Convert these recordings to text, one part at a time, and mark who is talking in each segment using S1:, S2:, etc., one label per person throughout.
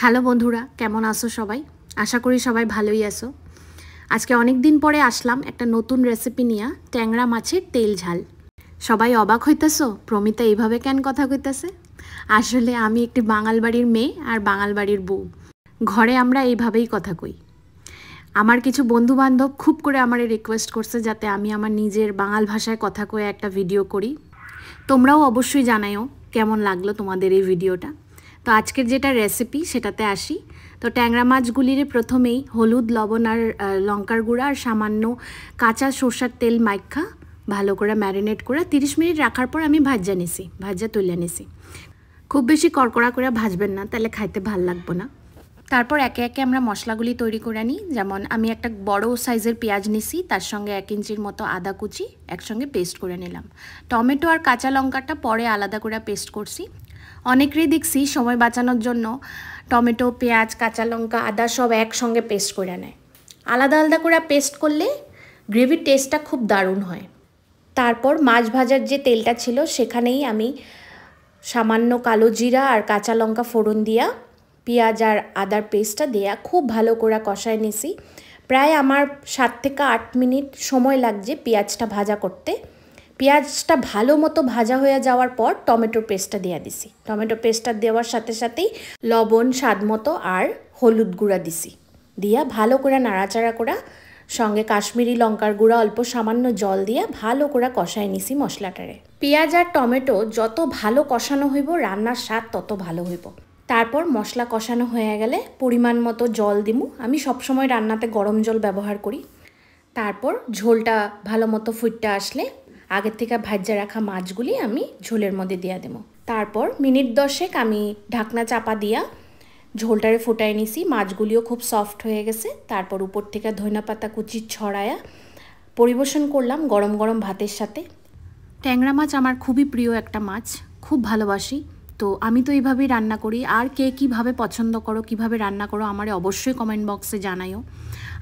S1: Hello বন্ধুরা, কেমন আছো সবাই? আশা করি সবাই ভালোই আছো। আজকে অনেক দিন পরে আসলাম একটা নতুন রেসিপি নিয়ে, ট্যাংরা মাছের তেল ঝাল। সবাই অবাক হইতেছো, প্রমিতা এইভাবে কেন কথা কইতেছে? আসলে আমি একটি বাঙাল বাড়ির মেয়ে আর বাঙাল বাড়ির বউ। ঘরে আমরা এইভাবেই কথা কই। আমার কিছু বন্ধু বান্ধব খুব করে আমারে রিকোয়েস্ট করছে যাতে আমি আমার নিজের বাঙাল ভাষায় কথা কয়ে একটা ভিডিও করি। তোমরাও অবশ্যই জানাইও কেমন লাগলো তোমাদের এই ভিডিওটা। তো আজকের যেটা রেসিপি সেটাতে আসি। তো ট্যাংরা মাছগুলিরে প্রথমেই হলুদ, লবণ আর লঙ্কার গুঁড়া আর সামান্য কাঁচা সরষার তেল মাইখা ভালো করে ম্যারিনেট করে 30 মিনিট রাখার পর আমি ভাজা তুলে নিছি। খুব বেশি কড়কড়া করে ভাজবেন না, তাহলে খাইতে ভাল লাগবে না। তারপর একে একে আমরা মশলাগুলি তৈরি করে নিই। যেমন আমি একটা বড় সাইজের পেঁয়াজ নিছি, তার সঙ্গে 1 ইঞ্চির মতো আদা কুচি একসঙ্গে পেস্ট করে নিলাম। টমেটো আর কাঁচা লঙ্কাটা পরে আলাদা করে পেস্ট করছি। অনেকেরই দেখছি সময় বাঁচানোর জন্য টমেটো, পেঁয়াজ, কাঁচা লঙ্কা, আদা সব একসঙ্গে পেস্ট করে নেয়। আলাদা আলাদা করে পেস্ট করলে গ্রেভির টেস্টটা খুব দারুণ হয়। তারপর মাছ ভাজার যে তেলটা ছিল সেখানেই আমি সামান্য কালো জিরা আর কাঁচা লঙ্কা ফোড়ন দিয়া পেঁয়াজ আর আদার পেস্টটা দেয়া খুব ভালো করে কষায় নিছি। প্রায় আমার 7 থেকে 8 মিনিট সময় লাগছে পেঁয়াজটা ভাজা করতে। পেঁয়াজটা ভালো মতো ভাজা হয়ে যাওয়ার পর টমেটোর পেস্টটা দেওয়া দিছি। টমেটো পেস্টটা দেওয়ার সাথে সাথেই লবণ স্বাদ মতো আর হলুদ গুঁড়া দিছি। দিয়া ভালো করে নাড়াচাড়া করা, সঙ্গে কাশ্মীরি লঙ্কার গুঁড়া অল্প সামান্য জল দিয়ে ভালো করে কষায় নিছি মশলাটারে। পেঁয়াজ আর টমেটো যত ভালো কষানো হইব রান্নার স্বাদ তত ভালো হইব। তারপর মশলা কষানো হয়ে গেলে পরিমাণ মতো জল দিমু। আমি সবসময় রান্নাতে গরম জল ব্যবহার করি। তারপর ঝোলটা ভালো মতো ফুটতে আসলে আগের থেকে ভাজা রাখা মাছগুলি আমি ঝোলের মধ্যে দিয়ে দেবো। তারপর মিনিট 10 আমি ঢাকনা চাপা দিয়া ঝোলটারে ফুটাই নিছি। মাছগুলিও খুব সফট হয়ে গেছে। তারপর উপর থেকে ধনিয়া পাতা কুচি ছড়ায়া পরিবেশন করলাম গরম গরম ভাতের সাথে। ট্যাংরা মাছ আমার খুবই প্রিয় একটা মাছ, খুব ভালোবাসি। তো আমি তো এইভাবেই রান্না করি। আর কে কীভাবে পছন্দ করো, কীভাবে রান্না করো আমারে অবশ্যই কমেন্ট বক্সে জানাইও।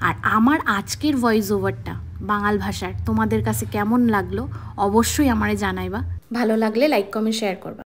S1: আর আমার আজকের ভয়েস ওভারটা বাঙাল ভাষার তোমাদের কাছে কেমন লাগলো অবশ্যই আমারে জানাইবা। ভালো লাগলে লাইক, কমেন্ট, শেয়ার করবা।